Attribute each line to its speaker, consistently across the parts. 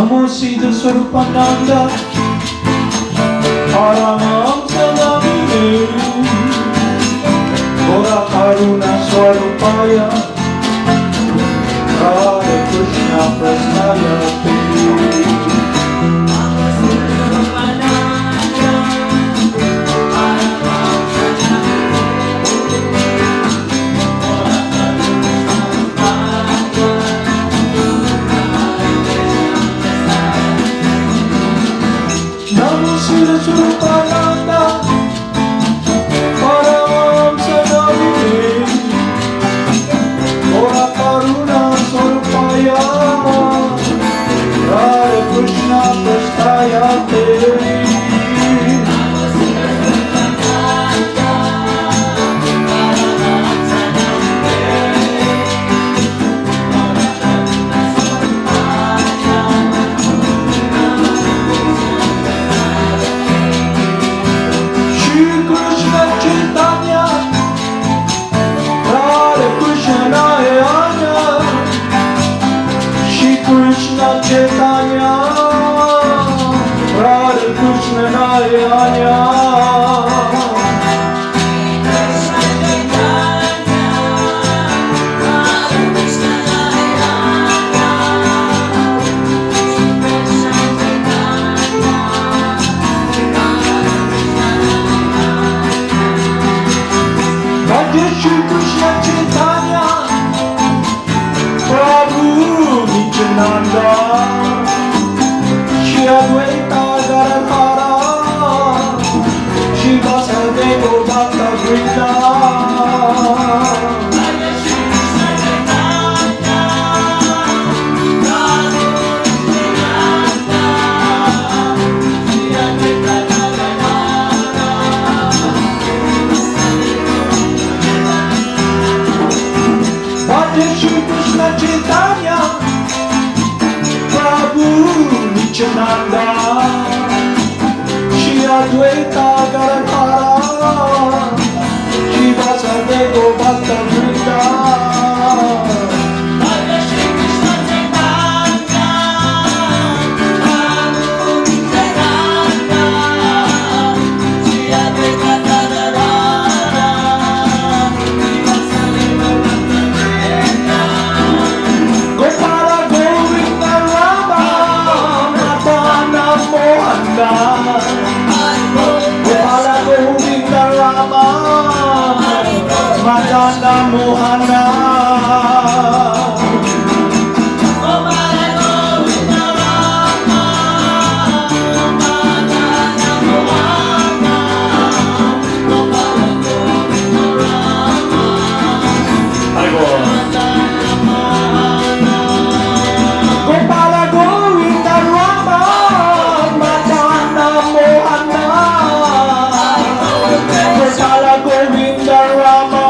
Speaker 1: Namo Siddhaswarupananda Paramahamsa Gora Karuna Swarupaya Radha Krishna Prasnayate Namo Siddhaswarupananda Paramahamsa Gora Karuna Swarupaya Radha Krishna Prasnayate Chaitanya, Radha Krishna Nayanya. Radha Shri Krishna Chaitanya, Prabhu Nityananda. Advaita Garakara Shiva Sadeva Bhakta Vrinda Bhakti Shri Krishna Chaitanya Prabhu Nityananda Shri Advaita Garakara Shiva Sadeva Bhakta Vrinda Radha Shri Krishna Chaitanya Prabhu Nityananda Shri Advaita Garakara Shiva Sadeva Bhakta Vrinda Gopala Govinda Rama Madana Mohana Gopala Govinda Rama Madana Mohana Gopala Govinda Rama Madana Mohana Gopala Govinda Rama Madana Mohana Gopala Govinda Rama Madana Mohana Gopala Govinda Rama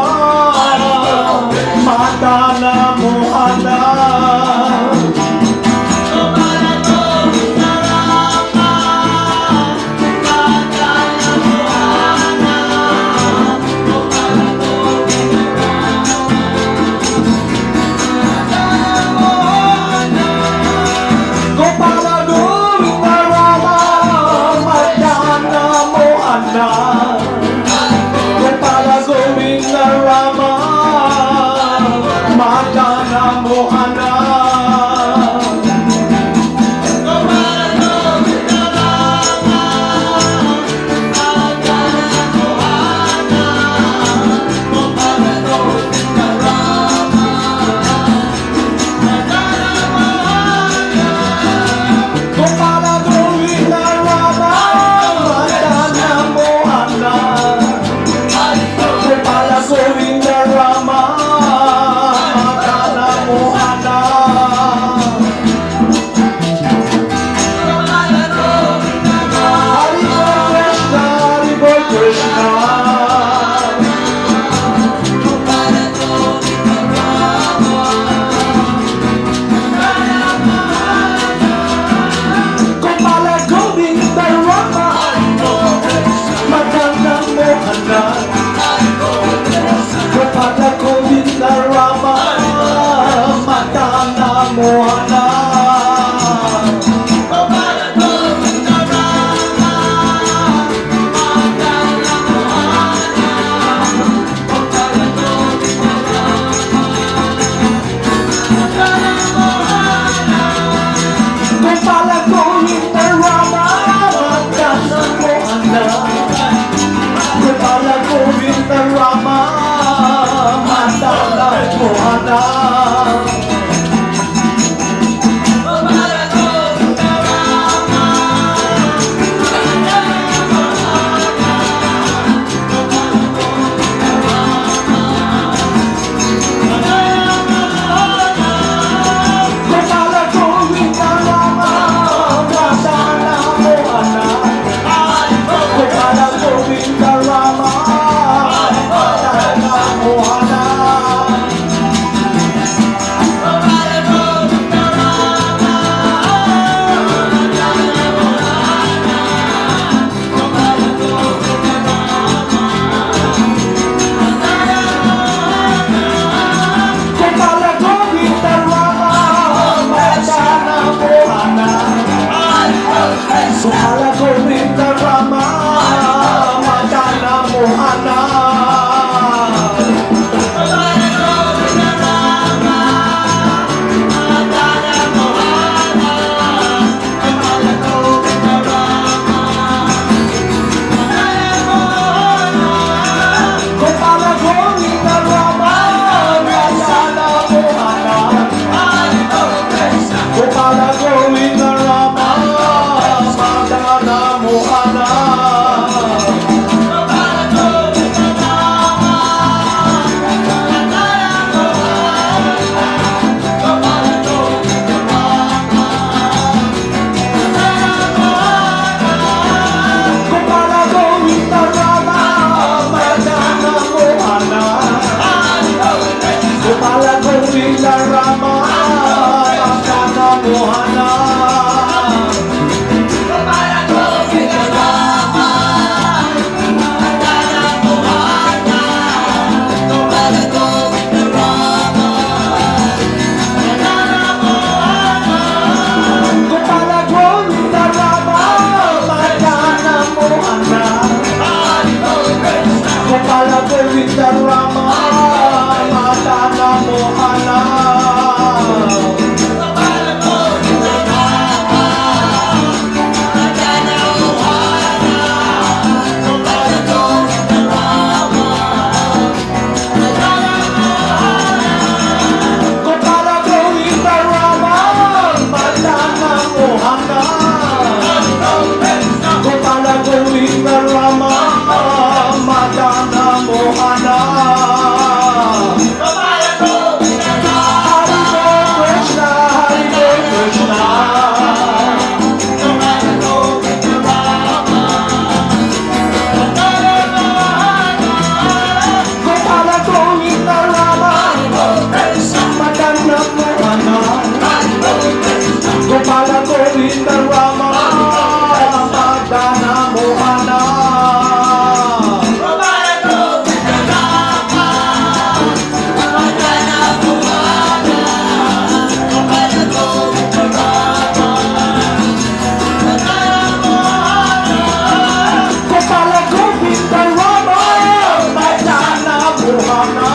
Speaker 1: Mohana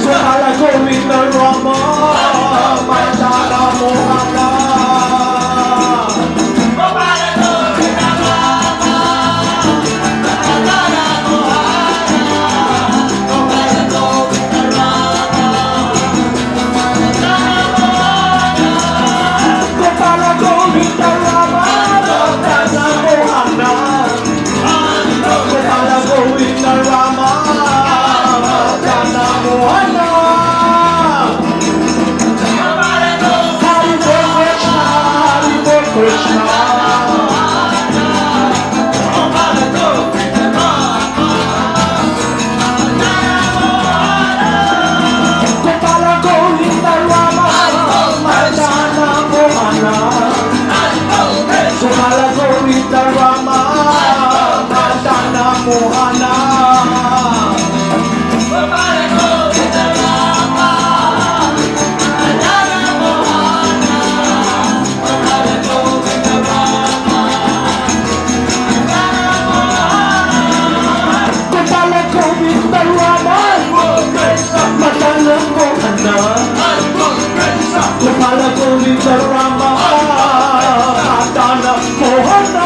Speaker 1: Gopala Govinda Rama Madana Mohana Gopala Govinda Rama Madana Mohana Gopala Govinda Rama Madana Mohana Hare Krishna Gopala Govinda Rama Madana Mohana Gopala Govinda Rama Madana Mohana Gopala Govinda Rama Madana Mohana Gopala Govinda Rama Madana Mohana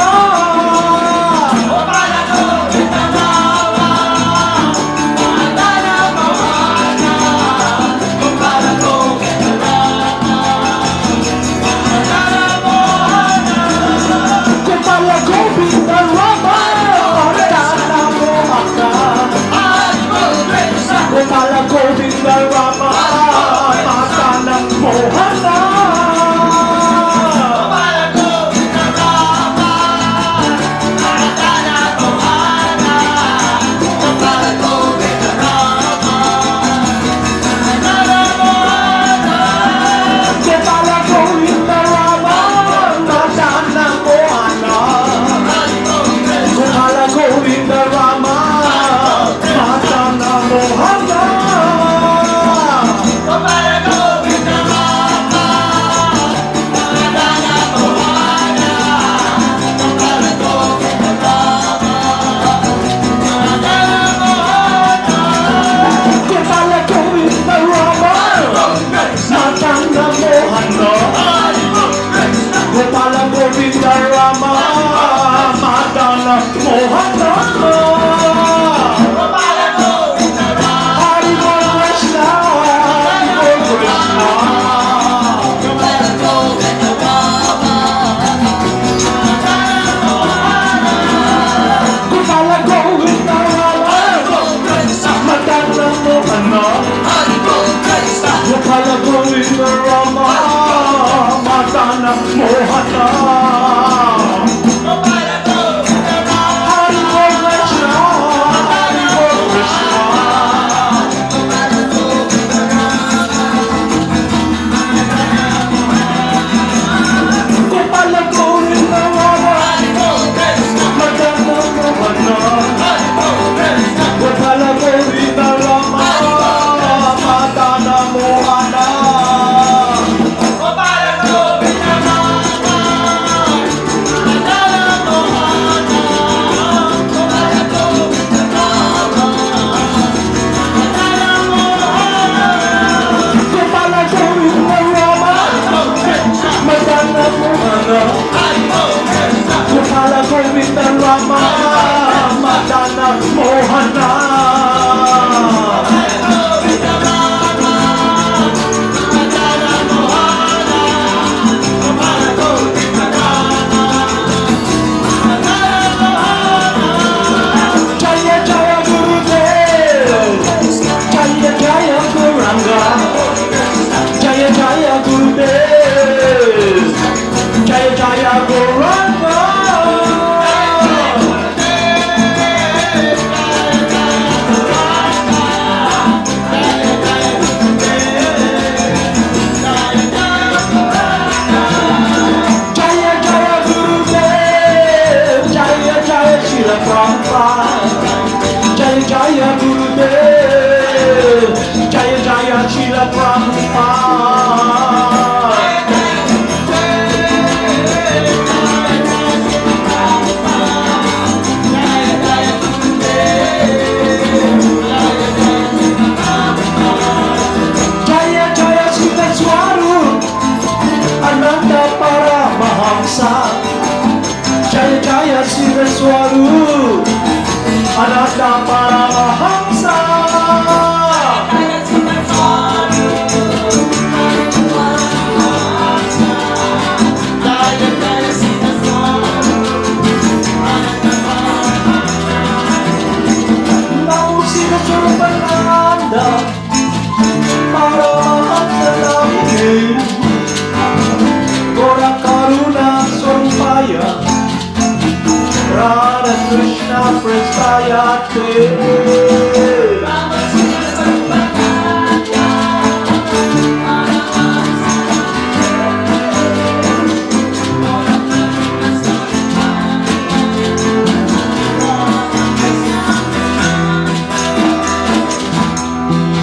Speaker 1: Gopala Govinda Rama Madana Mohana Gopala Govinda Rama Madana Mohana Gopala Govinda Rama Madana Mohana Gopala Govinda Rama Madana Mohana Gopala Govinda Rama Madana Mohana Gopala Govinda Rama Madana Mohana Hare Krishna Hare Krishna Gopala Govinda Rama Madana Mohana Gopala Govinda Rama Madana Mohana Hare Krishna Hare Krishna Gopala Govinda Rama Madana Mohana Gopala Govinda Rama Madana Mohana Gopala Govinda Rama Madana Mohana Gopala Govinda Rama Madana Mohana Jaya Jaya Gurudev Jaya Jaya Guranga Jaya Jaya Gurudev Jaya Jaya Guranga Jaya Jaya Gurudev Jaya Jaya Srila Prabhupada Jaya Jaya Gurudev Jaya Jaya Srila Prabhupada Jaya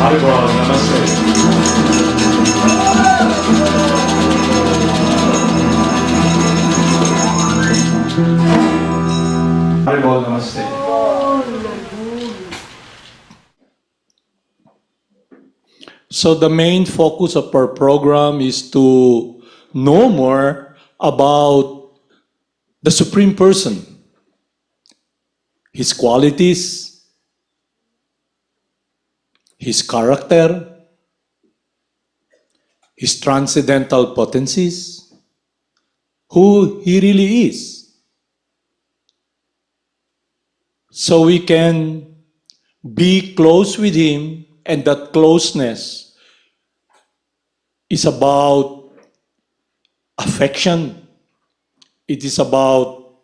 Speaker 1: Haribol, namaste. Haribol, namaste. So the main focus of our program is to know more about the Supreme Person, His qualities, His character, His transcendental potencies, who He really is. So we can be close with Him, and that closeness is about affection. It is about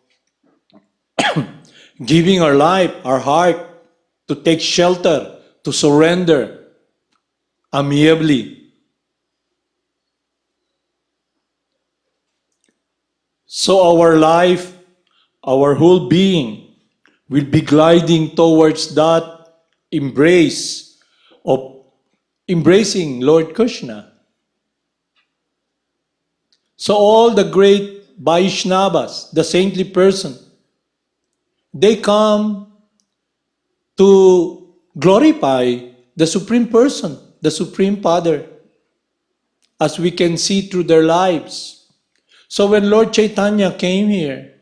Speaker 1: giving our life, our heart, to take shelter, to surrender amiably. So our life, our whole being, will be gliding towards that embrace of embracing Lord Krishna. So all the great Vaishnavas, the saintly person, they come to glorify the Supreme Person, the Supreme Father, as we can see through their lives. So when Lord Chaitanya came here,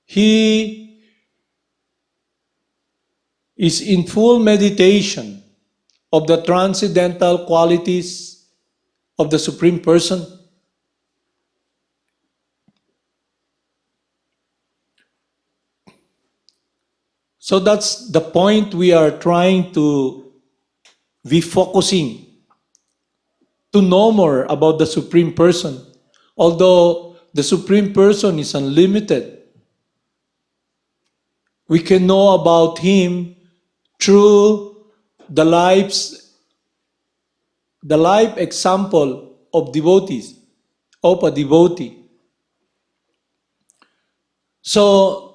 Speaker 1: he is in full meditation of the transcendental qualities of the Supreme Person. So that's the point we are trying to be focusing, to know more about the Supreme Person. Although the Supreme Person is unlimited, we can know about Him through the life example of devotees, of a devotee. So,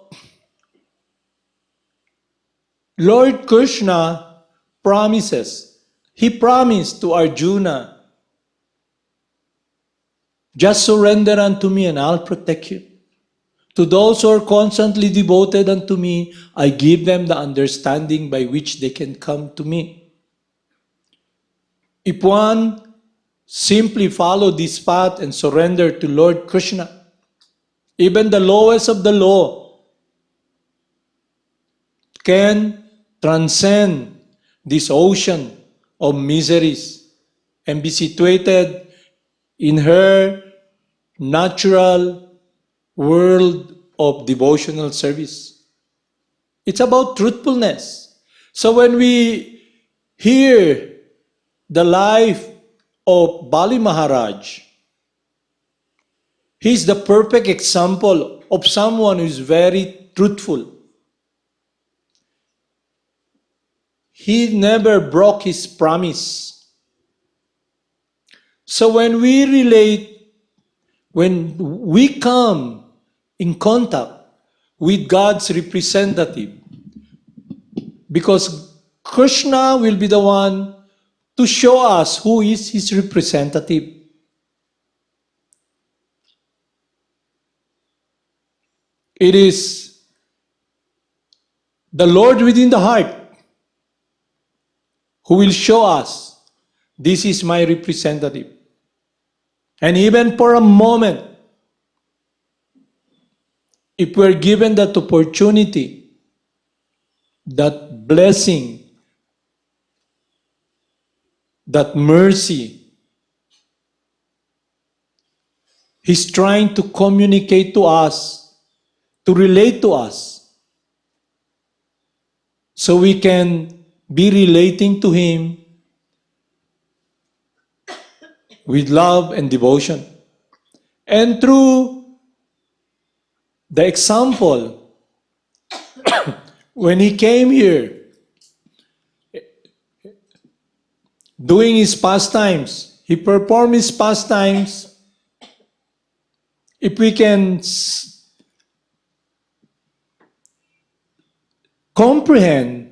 Speaker 1: Lord Krishna promises, He promised to Arjuna, just surrender unto me and I'll protect you. To those who are constantly devoted unto me, I give them the understanding by which they can come to me. If one simply follow this path and surrender to Lord Krishna, even the lowest of the low can transcend this ocean of miseries and be situated in her natural world of devotional service. It's about truthfulness. So when we hear the life of Bali Maharaj, he's the perfect example of someone who is very truthful. He never broke his promise. So when we relate, when we come in contact with God's representative, because Krishna will be the one to show us who is his representative. It is the Lord within the heart who will show us, this is my representative. And even for a moment, if we're given that opportunity, that blessing, that mercy, He's trying to communicate to us, to relate to us, so we can be relating to Him with love and devotion. And through the example, when He came here, doing His pastimes, He performed His pastimes. If we can comprehend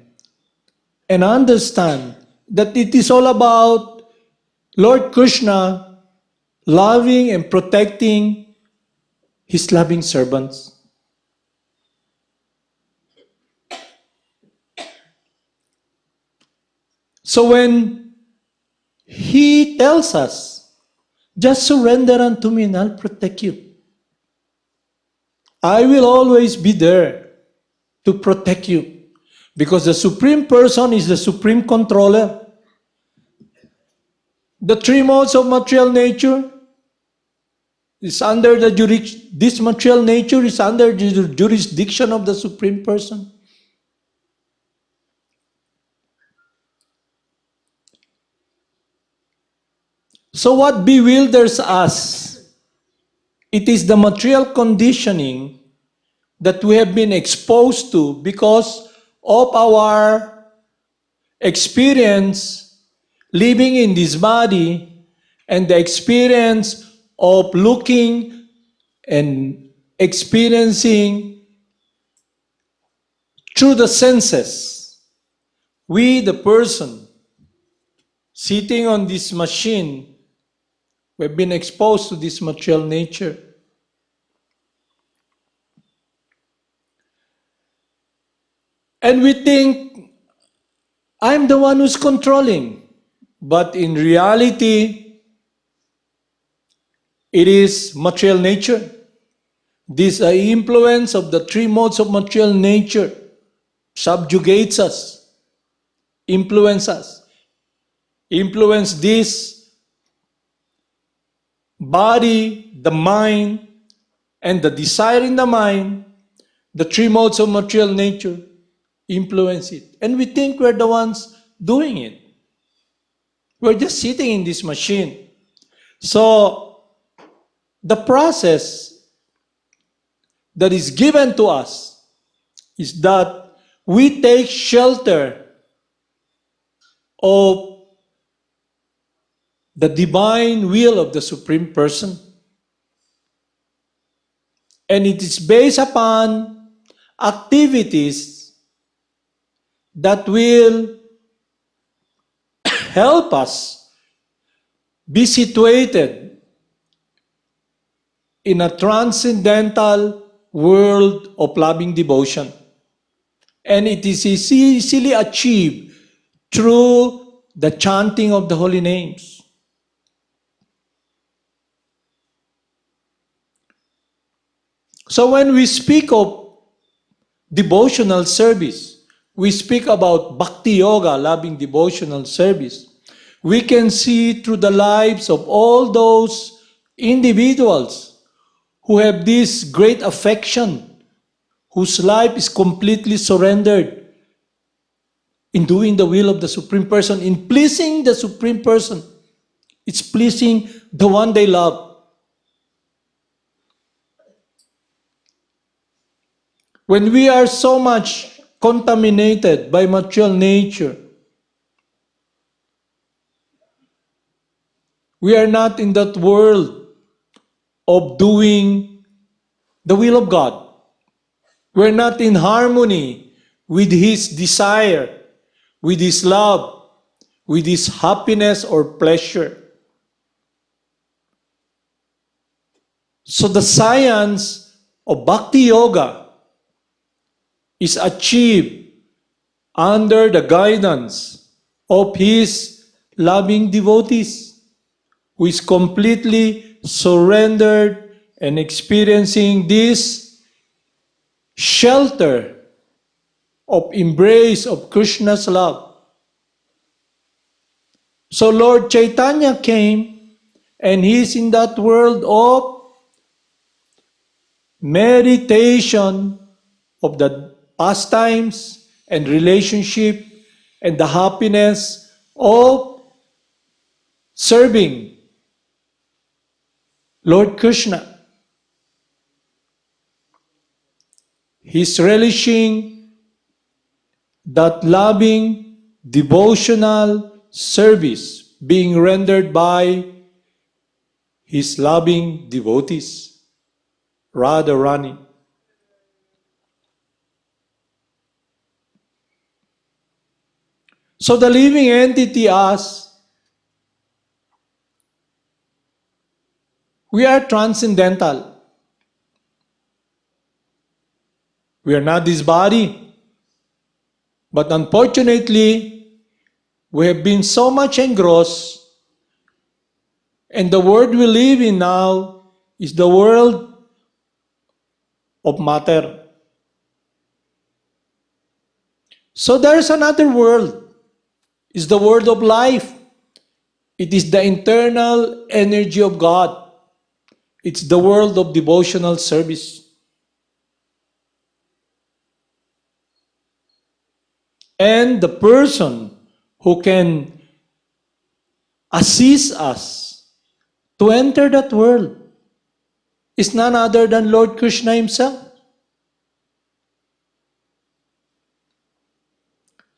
Speaker 1: and understand that it is all about Lord Krishna loving and protecting his loving servants. So when he tells us, just surrender unto me and I'll protect you. I will always be there to protect you. Because the Supreme Person is the Supreme Controller. The three modes of material nature is under the this material nature is under the jurisdiction of the Supreme Person. So what bewilders us? It is the material conditioning that we have been exposed to because of our experience living in this body and the experience of looking and experiencing through the senses. We, the person sitting on this machine, we've been exposed to this material nature. And we think, I'm the one who's controlling. But in reality, it is material nature. This influence of the three modes of material nature subjugates us, influence this body, the mind, and the desire in the mind, the three modes of material nature influence it. And we think we're the ones doing it. We're just sitting in this machine. So the process that is given to us is that we take shelter of the divine will of the Supreme Person. And it is based upon activities that will help us be situated in a transcendental world of loving devotion. And it is easily achieved through the chanting of the holy names. So when we speak of devotional service, we speak about bhakti yoga, loving devotional service. We can see through the lives of all those individuals who have this great affection, whose life is completely surrendered in doing the will of the Supreme Person, in pleasing the Supreme Person. It's pleasing the one they love. When we are so much contaminated by material nature, we are not in that world of doing the will of God. We're not in harmony with His desire, with His love, with His happiness or pleasure. So the science of Bhakti Yoga is achieved under the guidance of His loving devotees, who is completely surrendered and experiencing this shelter of embrace of Krishna's love. So Lord Chaitanya came, and He's in that world of meditation, of the pastimes and relationship and the happiness of serving Lord Krishna. He's relishing that loving devotional service being rendered by His loving devotees, Radharani. So the living entity, us, we are transcendental. We are not this body. But unfortunately, we have been so much engrossed, and the world we live in now is the world of matter. So there's another world. It's the world of life. It is the internal energy of God. It's the world of devotional service. And the person who can assist us to enter that world is none other than Lord Krishna himself.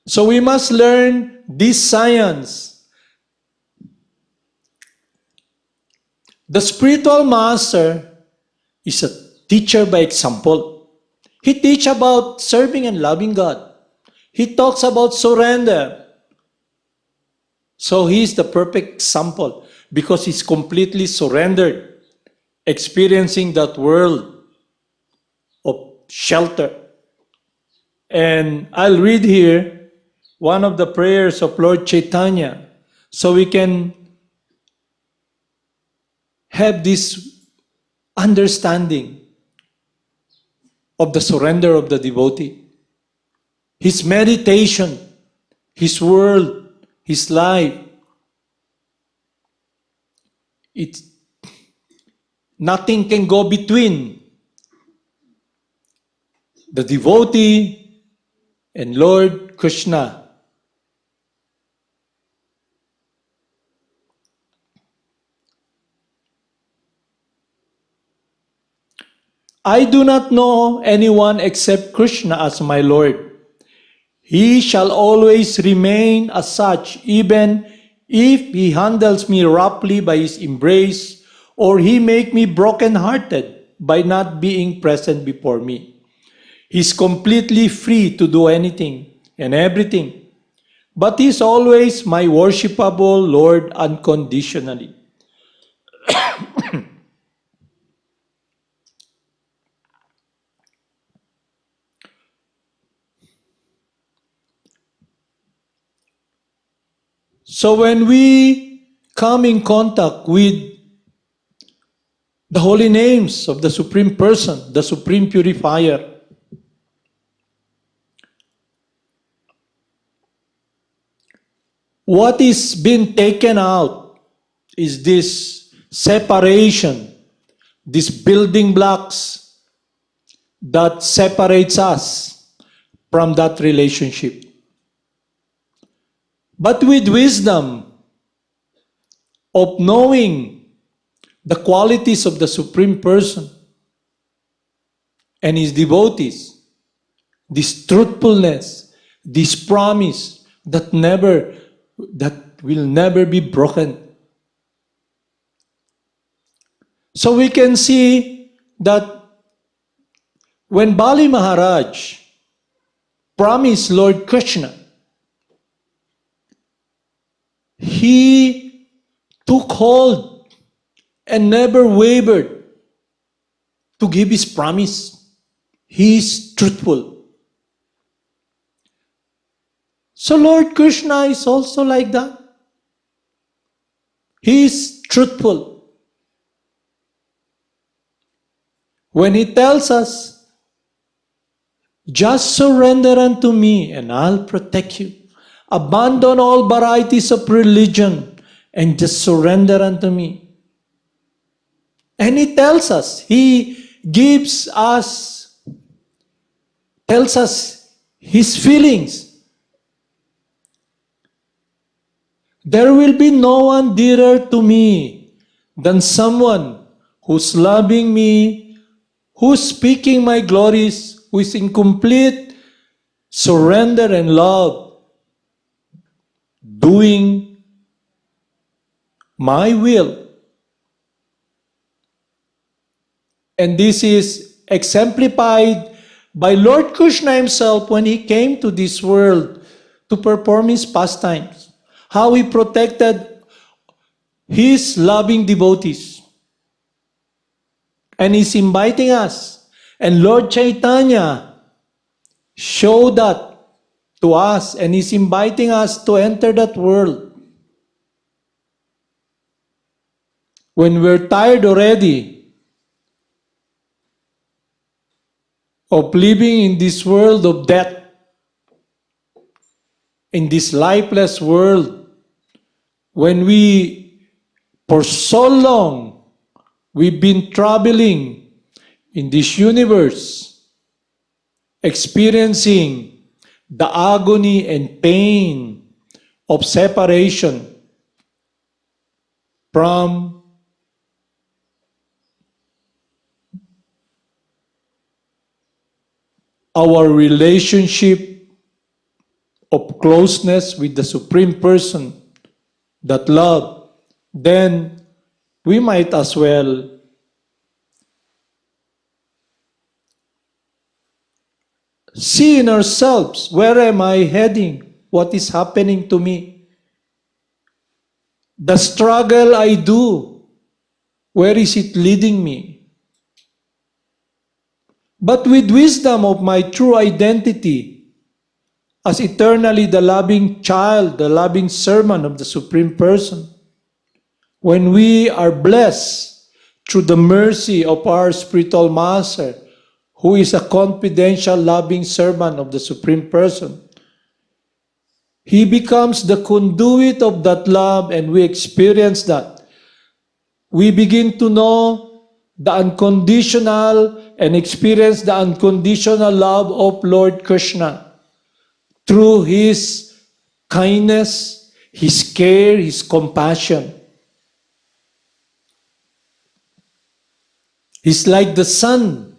Speaker 1: So we must learn this science. The spiritual master is a teacher by example. He teaches about serving and loving God. He talks about surrender. So he is the perfect example because he's completely surrendered, experiencing that world of shelter. And I'll read here one of the prayers of Lord Chaitanya so we can have this understanding of the surrender of the devotee. His meditation, his world, his life, it's nothing can go between the devotee and Lord Krishna. I do not know anyone except Krishna as my Lord. He shall always remain as such, even if he handles me roughly by his embrace, or he make me broken-hearted by not being present before me. He is completely free to do anything and everything, but he is always my worshipable Lord unconditionally. So when we come in contact with the holy names of the Supreme Person, the Supreme Purifier, what is being taken out is this separation, these building blocks that separates us from that relationship. But with wisdom of knowing the qualities of the Supreme Person and his devotees, this truthfulness, this promise that will never be broken. So we can see that when Bali Maharaj promised Lord Krishna, he took hold and never wavered to give his promise. He is truthful. So Lord Krishna is also like that. He is truthful. When he tells us, just surrender unto me and I'll protect you. Abandon all varieties of religion and just surrender unto me. And he tells us, he tells us his feelings. There will be no one dearer to me than someone who's loving me, who's speaking my glories, who is in complete surrender and love, doing my will. And this is exemplified by Lord Krishna himself when he came to this world to perform his pastimes, how he protected his loving devotees. And he's inviting us. And Lord Chaitanya showed that to us, and he's inviting us to enter that world. When we're tired already of living in this world of death, in this lifeless world, when for so long, we've been traveling in this universe, experiencing the agony and pain of separation from our relationship of closeness with the Supreme Person, that love, then we might as well see in ourselves, where am I heading? What is happening to me? The struggle I do, where is it leading me? But with wisdom of my true identity, as eternally the loving child, the loving servant of the Supreme Person, when we are blessed through the mercy of our spiritual master, who is a confidential loving servant of the Supreme Person, he becomes the conduit of that love, and we experience that. We begin to know the unconditional and experience the unconditional love of Lord Krishna through his kindness, his care, his compassion. He's like the sun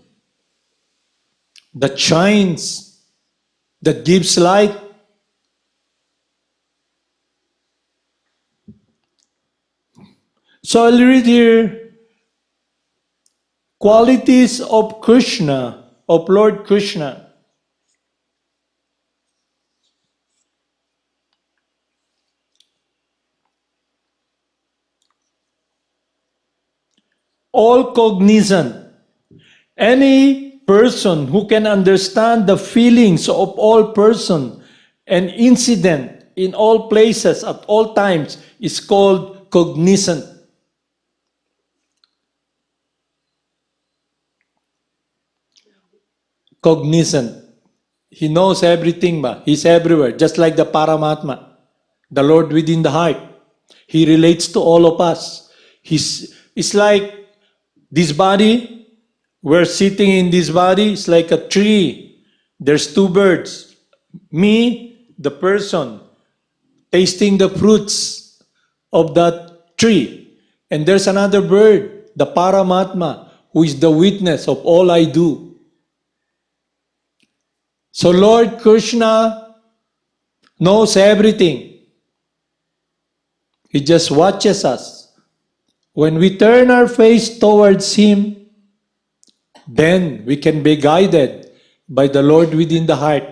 Speaker 1: that shines, that gives light. So I'll read here qualities of Krishna, of Lord Krishna. All cognizant. Any person who can understand the feelings of all person and incident in all places at all times is called cognizant. Cognizant. He knows everything, ba? He's everywhere, just like the Paramatma, the Lord within the heart. He relates to all of us. It's like this body, we're sitting in this body, it's like a tree. There's two birds. Me, the person, tasting the fruits of that tree. And there's another bird, the Paramatma, who is the witness of all I do. So Lord Krishna knows everything. He just watches us. When we turn our face towards Him, then we can be guided by the Lord within the heart.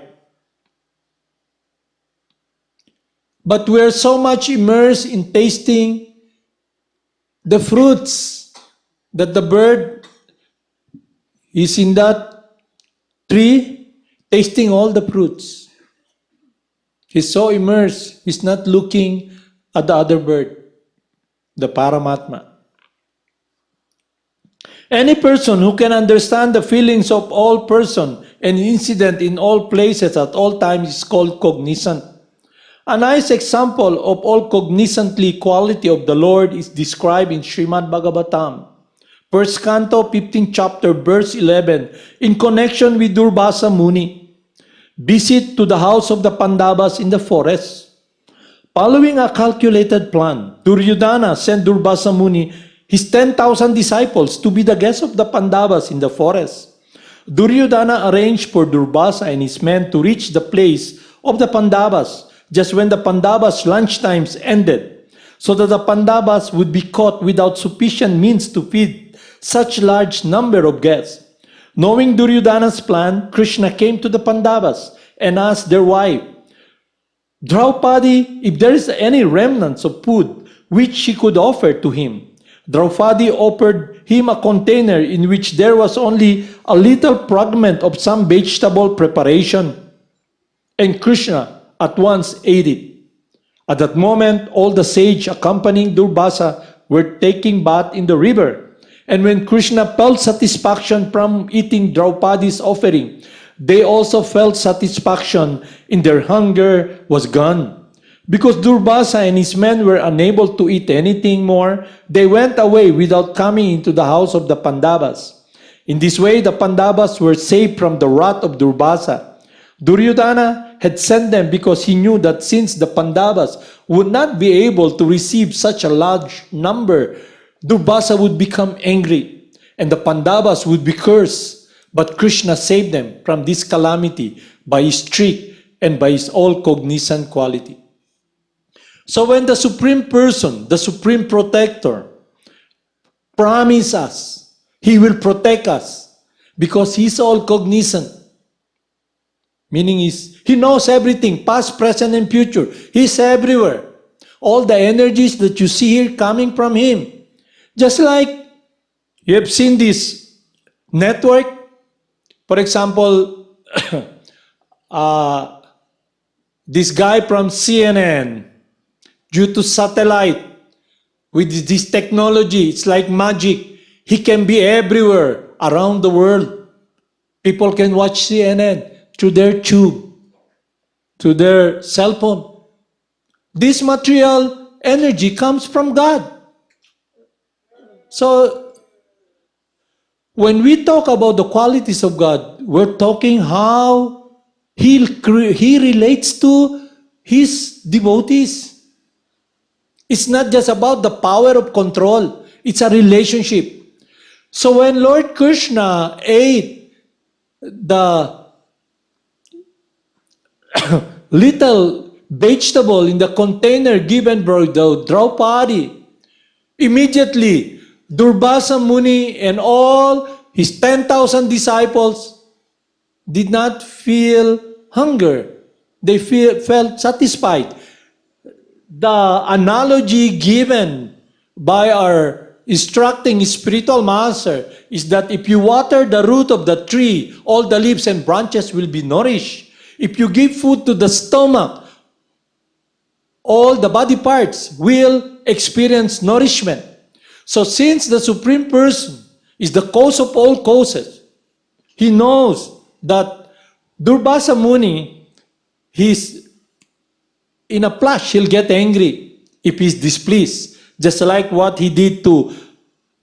Speaker 1: But we're so much immersed in tasting the fruits that the bird is in that tree, tasting all the fruits. He's so immersed, he's not looking at the other bird, the Paramatma. Any person who can understand the feelings of all person and incident in all places at all times is called cognizant. A nice example of all cognizantly quality of the Lord is described in Srimad Bhagavatam, 1st Canto, 15th chapter, verse 11, in connection with Durvasa Muni, visit to the house of the Pandavas in the forest. Following a calculated plan, Duryodhana sent Durvasa Muni his 10,000 disciples to be the guests of the Pandavas in the forest. Duryodhana arranged for Durvasa and his men to reach the place of the Pandavas just when the Pandavas' lunch times ended, so that the Pandavas would be caught without sufficient means to feed such large number of guests. Knowing Duryodhana's plan, Krishna came to the Pandavas and asked their wife, Draupadi, if there is any remnants of food which she could offer to him, Draupadi offered him a container in which there was only a little fragment of some vegetable preparation, and Krishna at once ate it. At that moment, all the sage accompanying Durvasa were taking bath in the river. And when Krishna felt satisfaction from eating Draupadi's offering, they also felt satisfaction in their hunger was gone. Because Durvasa and his men were unable to eat anything more, they went away without coming into the house of the Pandavas. In this way, the Pandavas were saved from the wrath of Durvasa. Duryodhana had sent them because he knew that since the Pandavas would not be able to receive such a large number, Durvasa would become angry and the Pandavas would be cursed. But Krishna saved them from this calamity by his trick and by his all-cognizant quality. So when the Supreme Person, the Supreme Protector, promises us, he will protect us because he's all-cognizant. Meaning he knows everything, past, present, and future. He's everywhere. All the energies that you see here coming from him. Just like you have seen this network. For example, this guy from CNN, due to satellite, with this technology, it's like magic. He can be everywhere around the world. People can watch CNN through their tube, to their cell phone. This material energy comes from God. So, when we talk about the qualities of God, we're talking how He relates to His devotees. It's not just about the power of control. It's a relationship. So when Lord Krishna ate the little vegetable in the container given by the Draupadi, immediately Durvasa Muni and all his 10,000 disciples did not feel hunger. They felt satisfied. The analogy given by our instructing spiritual master is that if you water the root of the tree, all the leaves and branches will be nourished. If you give food to the stomach, all the body parts will experience nourishment. So since the Supreme Person is the cause of all causes, he knows that Durvasa Muni, he's in a flash, he'll get angry if he's displeased. Just like what he did to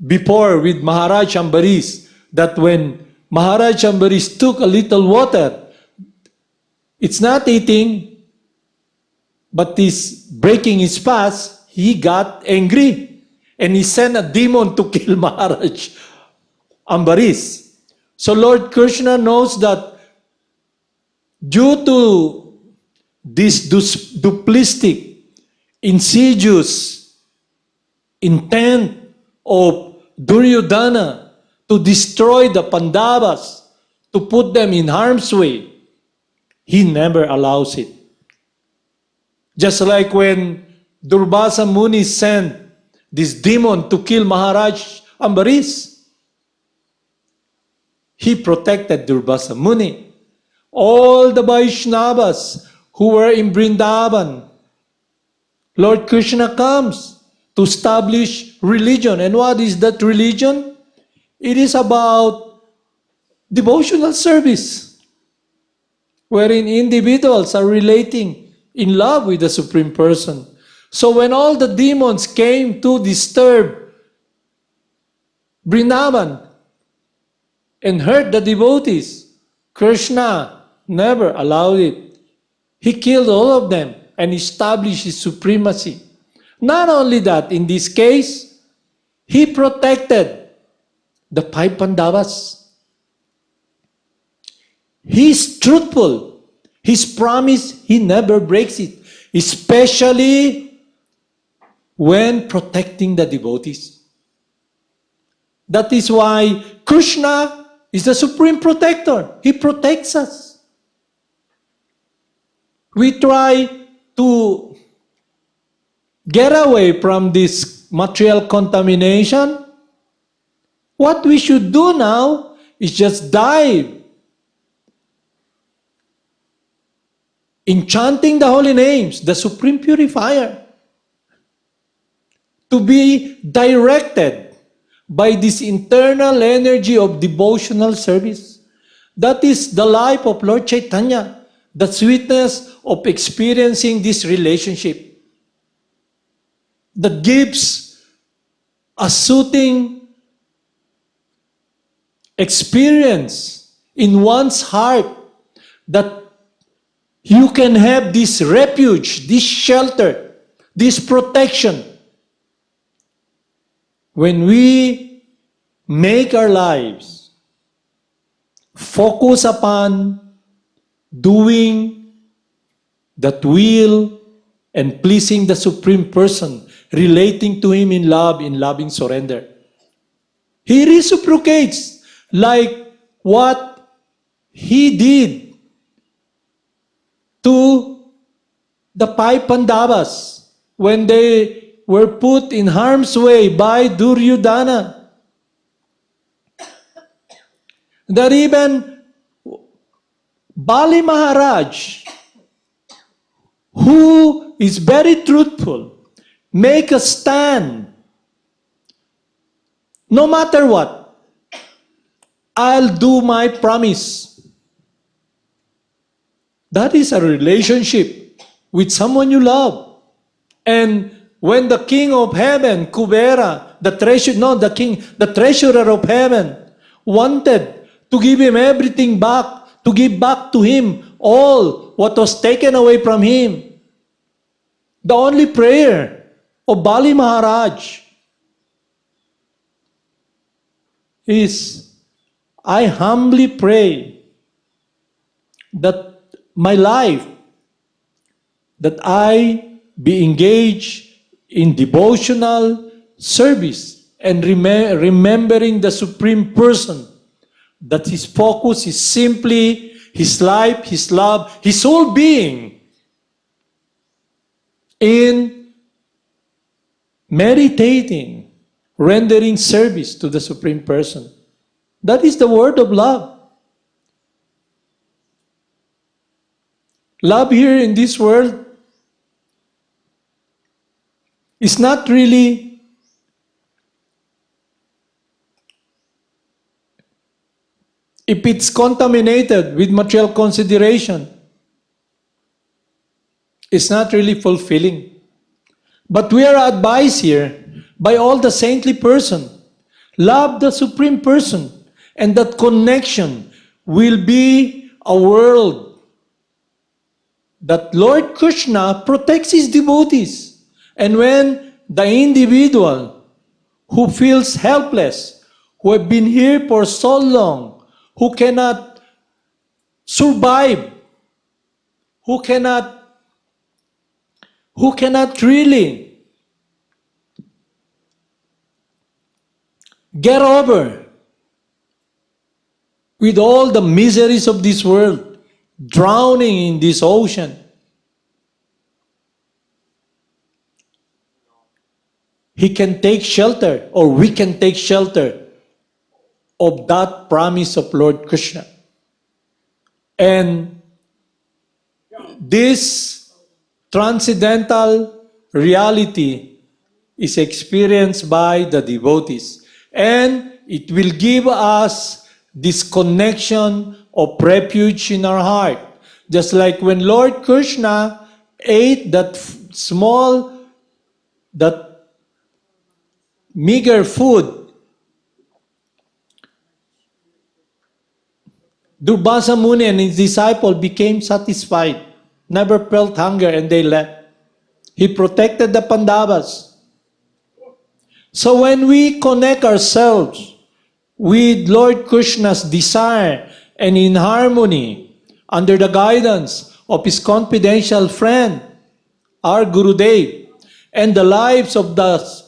Speaker 1: before with Maharaj Ambaris, that when Maharaj Ambaris took a little water, it's not eating, but is breaking his fast, he got angry. And he sent a demon to kill Maharaj Ambaris. So Lord Krishna knows that due to this duplistic, insidious intent of Duryodhana to destroy the Pandavas, to put them in harm's way, he never allows it. Just like when Durvasa Muni sent this demon to kill Maharaj Ambaris, he protected Durvasa Muni. All the Vaishnavas who were in Vrindavan, Lord Krishna comes to establish religion. And what is that religion? It is about devotional service, wherein individuals are relating in love with the Supreme Person. So when all the demons came to disturb Vrindavan and hurt the devotees, Krishna never allowed it. He killed all of them and established his supremacy. Not only that, in this case, he protected the 5 Pandavas. He's truthful. His promise, he never breaks it. Especially when protecting the devotees. That is why Krishna is the supreme protector. He protects us. We try to get away from this material contamination, what we should do now is just dive in chanting the holy names, the Supreme Purifier, to be directed by this internal energy of devotional service. That is the life of Lord Chaitanya, the sweetness of experiencing this relationship that gives a soothing experience in one's heart, that you can have this refuge, this shelter, this protection. When we make our lives focus upon doing that will and pleasing the Supreme Person, relating to Him in love, in loving surrender, He reciprocates like what He did to the five Pandavas when they were put in harm's way by Duryodhana. That even Bali Maharaj, who is very truthful, make a stand. No matter what, I'll do my promise. That is a relationship with someone you love. And when the king of heaven, Kubera, the treasurer of heaven, wanted to give him everything back, to give back to him all what was taken away from him, the only prayer of Bali Maharaj is, I humbly pray that my life, that I be engaged in devotional service and remembering the Supreme Person, that His focus is simply His life, His love, His whole being in meditating, rendering service to the Supreme Person. That is the word of love. Love here in this world is not really if it's contaminated with material consideration, it's not really fulfilling. But we are advised here by all the saintly person, love the Supreme Person, and that connection will be a world that Lord Krishna protects his devotees. And when the individual who feels helpless, who have been here for so long, who cannot survive, who cannot really get over with all the miseries of this world, drowning in this ocean, he can take shelter, or we can take shelter of that promise of Lord Krishna. And this transcendental reality is experienced by the devotees. And it will give us this connection of refuge in our heart. Just like when Lord Krishna ate that meager food, Durvasa Muni and his disciple became satisfied, never felt hunger, and they left. He protected the Pandavas. So when we connect ourselves with Lord Krishna's desire and in harmony, under the guidance of his confidential friend, our Gurudev, and the lives of the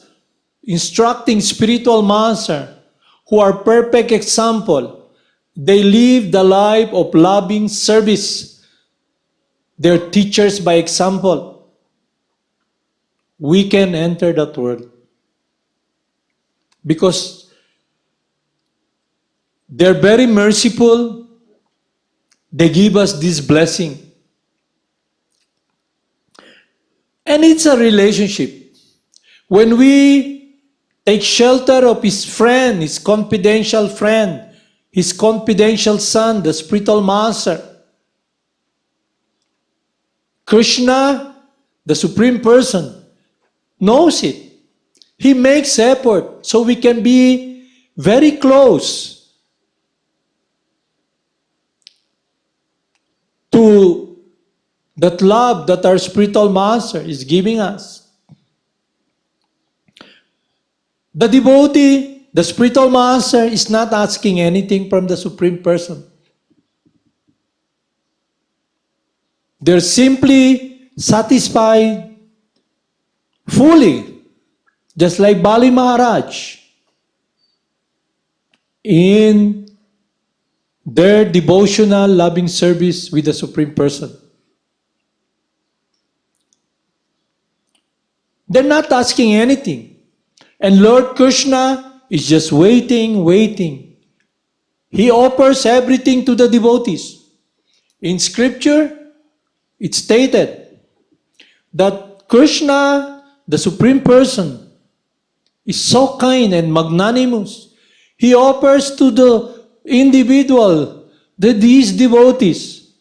Speaker 1: instructing spiritual master, who are perfect example, they live the life of loving service. They're teachers by example. we can enter that world. Because they're very merciful. They give us this blessing. And it's a relationship. When we take shelter of his friend, his confidential friend, his confidential son, the spiritual master, Krishna, the Supreme Person, knows it. He makes effort so we can be very close to that love that our spiritual master is giving us. The devotee, the spiritual master, is not asking anything from the Supreme Person. They're simply satisfied fully, just like Bali Maharaj, in their devotional loving service with the Supreme Person. They're not asking anything. And Lord Krishna is just waiting. He offers everything to the devotees. In scripture, it's stated that Krishna, the Supreme Person, is so kind and magnanimous. He offers to the individual, these devotees,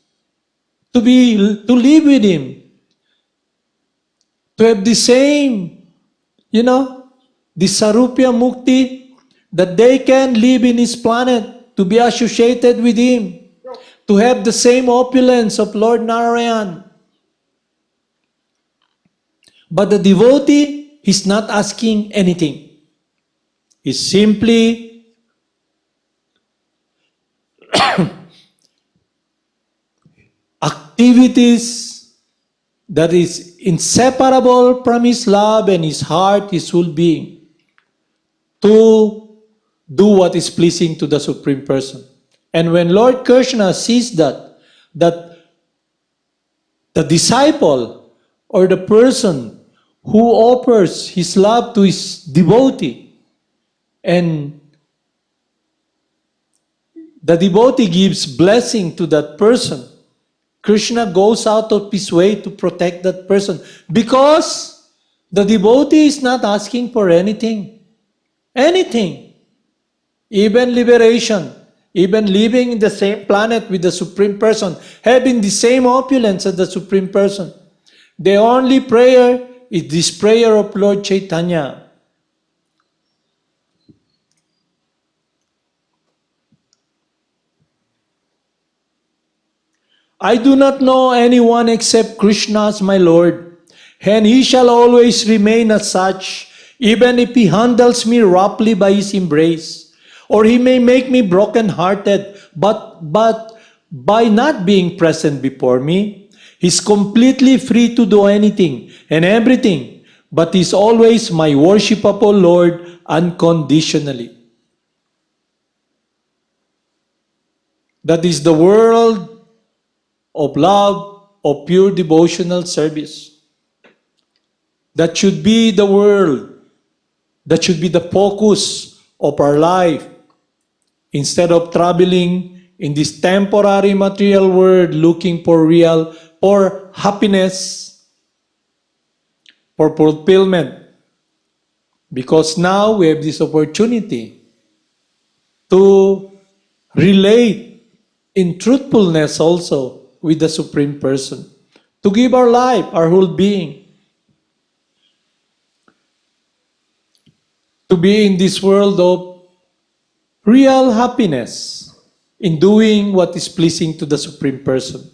Speaker 1: to live with him, to have the same, the Sarupya Mukti, that they can live in his planet, to be associated with him, to have the same opulence of Lord Narayan. But the devotee, he's not asking anything. He's simply activities that is inseparable from his love and his heart, his whole being, to do what is pleasing to the Supreme Person. And when Lord Krishna sees that the disciple or the person who offers his love to his devotee, and the devotee gives blessing to that person, Krishna goes out of his way to protect that person, because the devotee is not asking for anything. Even liberation, even living in the same planet with the Supreme Person, having the same opulence as the Supreme Person. The only prayer is this prayer of Lord Chaitanya. I do not know anyone except Krishna as my Lord, and he shall always remain as such, even if he handles me roughly by his embrace, or he may make me broken-hearted, but by not being present before me, he's completely free to do anything and everything, but he's always my worshipable Lord unconditionally. That is the world of love, of pure devotional service. That should be the world. That should be the focus of our life. Instead of traveling in this temporary material world looking for happiness, for fulfillment. Because now we have this opportunity to relate in truthfulness also with the Supreme Person, to give our life, our whole being, to be in this world of real happiness in doing what is pleasing to the Supreme Person.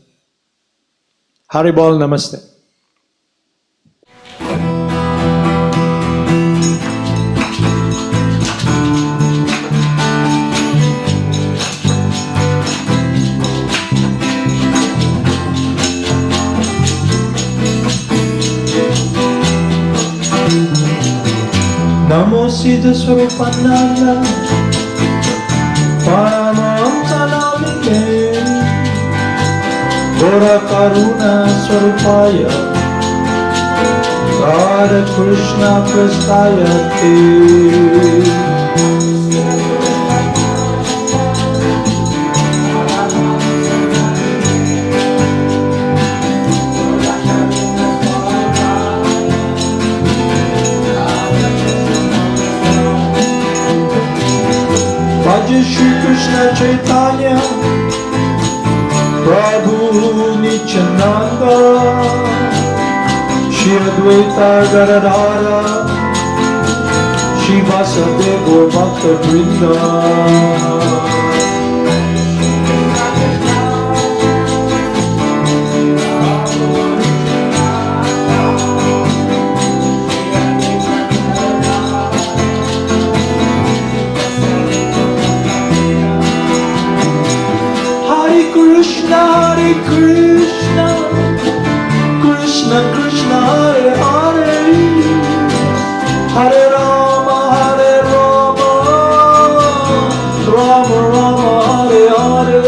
Speaker 1: Haribol Namaste. Namo Siddhaswarupananda, Paramahamsa namine, Gora Karuna Swarupaya, Radha Krishna Prastayate. Bhaja Shri Krishna Chaitanya Prabhu Nityananda Shri Advaita Gadadhara Shri Vasudeva Bhakta Vrinda. Hare Krishna, Krishna Krishna Hare Hare, Hare Rama, Rama Rama Hare Hare.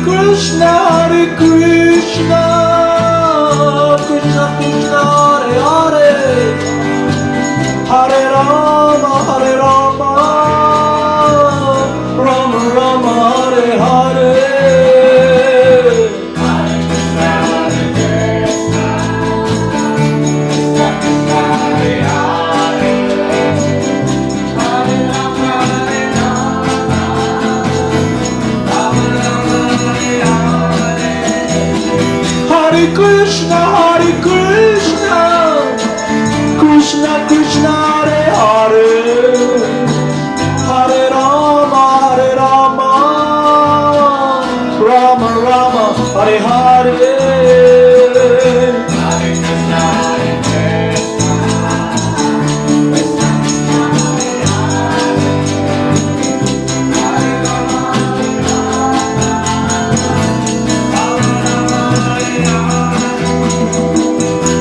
Speaker 1: Krishna, Hare Krishna, Krishna Krishna Hare Hare, Hare Rama, Rama Rama Hare Hare. Hare Krishna, Krishna Krishna Hare Hare, Hare Rama, Rama Rama Hare Hare.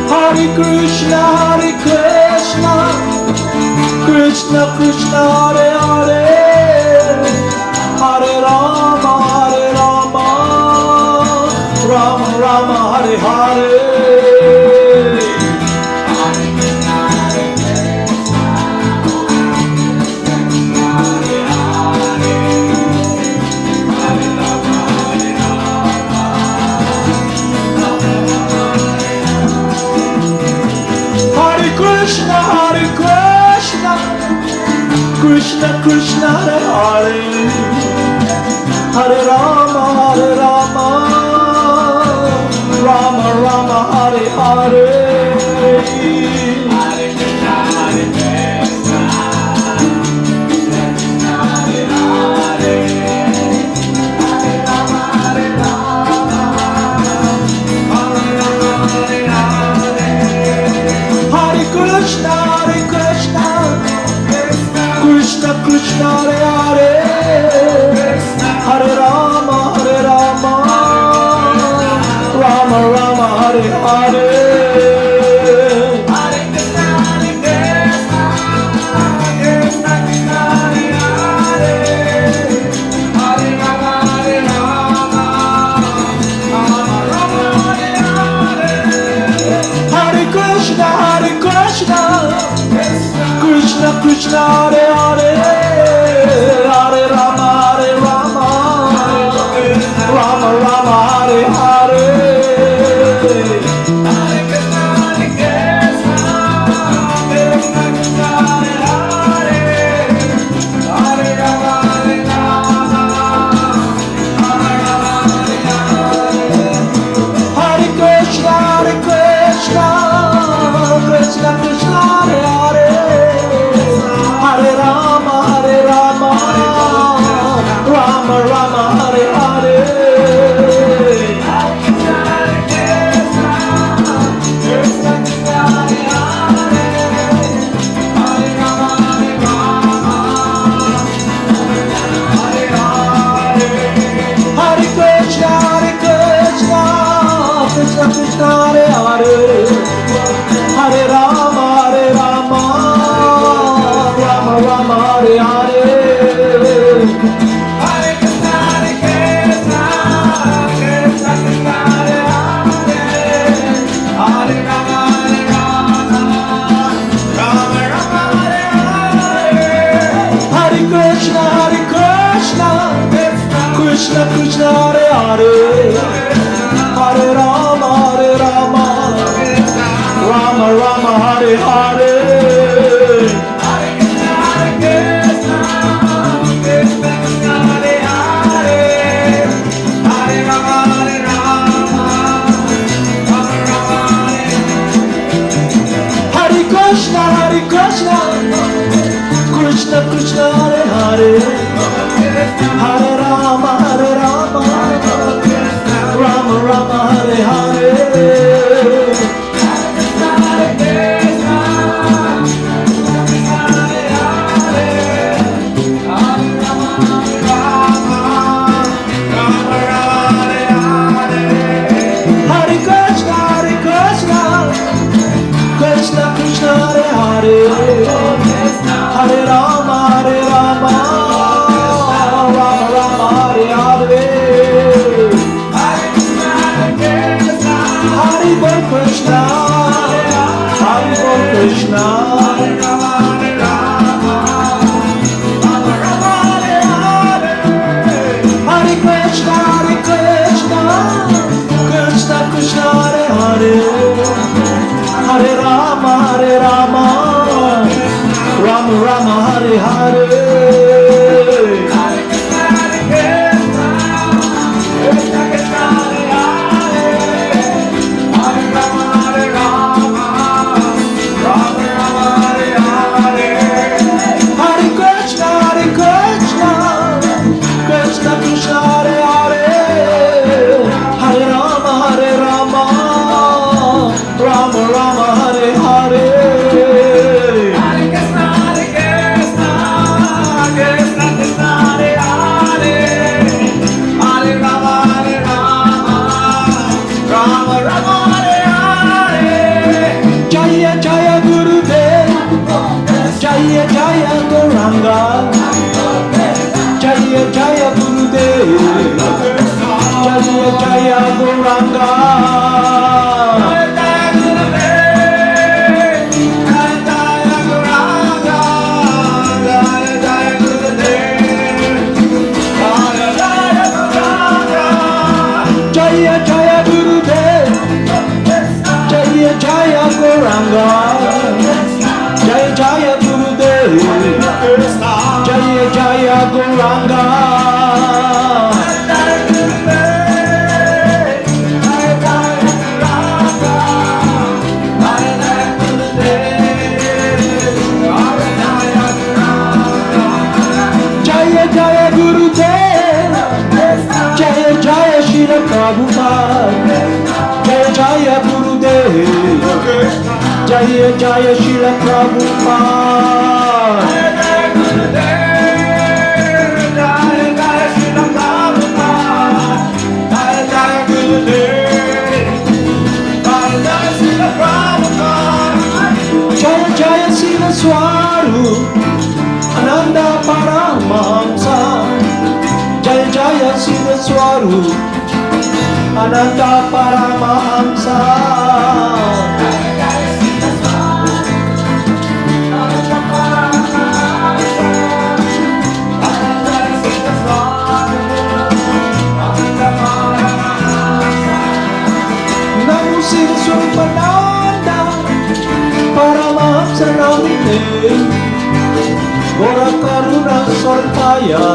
Speaker 1: Hare Krishna, Krishna Krishna Hare Hare, Hare Rama, Rama Rama Hare Hare. Krishna Krishna Hare Hare, Hare Rama, Rama Rama Hare Hare. Hare Krishna, Hare Krishna, Krishna Hare Hare, Hare Rama, Hare Hare. Hare Krishna, Krishna Krishna Hare Hare, Hare Rama, Rama Rama Hare Hare. Hare Krishna, Krishna Krishna Hare Hare, Hare Rama, Rama Rama Hare Hare. Hare Krishna, Krishna Krishna Hare Hare, Hare Rama, Rama Rama Hare Hare. Hare Krishna, Krishna Krishna Hare Hare, Hare Rama, Rama Rama Hare Hare. Hare Krishna, Krishna Krishna Hare Hare, Hare Rama, Hare, Hare Rama, Rama Rama, Hare Hare.
Speaker 2: Hare Krishna, Krishna Krishna, Hare Hare, Hare Rama, Rama Rama, Hare Hare.
Speaker 1: Hare Krishna, Krishna Krishna, Hare Hare, Hare Rama, Rama Rama, Hare Hare.
Speaker 2: Hare Krishna, Krishna Krishna, Hare Hare, Hare Rama, Rama Rama,
Speaker 1: Hare Krishna, Krishna Krishna, Hare Hare, Hare Rama, Rama Rama, Hare Hare. Hare Krishna, Krishna Krishna, Hare Hare, Hare Rama, Rama Rama, Hare Hare. Hare Bol Krishna, Hare Bol Krishna. Hare Krishna, Krishna Krishna, Hare Hare, Hare Rama, Rama Rama, Hare Hare. Hare Krishna, Krishna Krishna, Hare Hare, Hare Rama, Rama Rama, Hare Hare. Jaya Jaya Gurudev, Jaya Jaya Gauranga, Jaya Jaya Gurudev, Jaya Jaya Gauranga. Jaya Jaya Gurudev, Jaya Jaya Gauranga, Jaya Jaya Gurudev, Jaya Jaya Gauranga. Jaya Jaya Gurudev, Jaya Jaya Shri Prabhupada, Jaya Jaya Gurudev, Jaya Jaya Shri Prabhupada. Jaya Jaya Siddhaswarupananda Paramahamsa, Jaya Jaya Siddhaswarupananda Paramahamsa. Namo Siddhaswarupananda Paramahamsa Namine, Gora Karuna Sarpaya,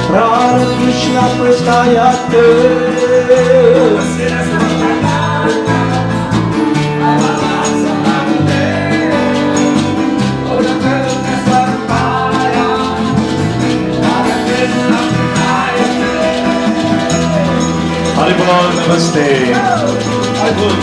Speaker 1: Prana Krishna Prastayate.
Speaker 2: Haribol, namaste. Haribol.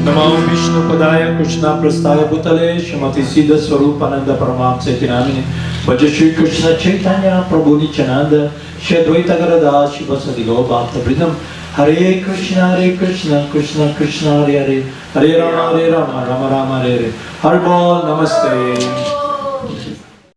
Speaker 1: Namo Vishnu Padaya Krishna Prastaya Bhutale Shrimati Siddhaswarupananda Paramahamsa iti namine Bhaja Shri Krishna Chaitanya Prabhu Nityananda Shri Advaita Gadadhar Shivasadi Gaur Bhakta Vrindam Hare Krishna Krishna Krishna Hare Hare Hare Rama Rama Rama Hare Hare Har Bol Namaste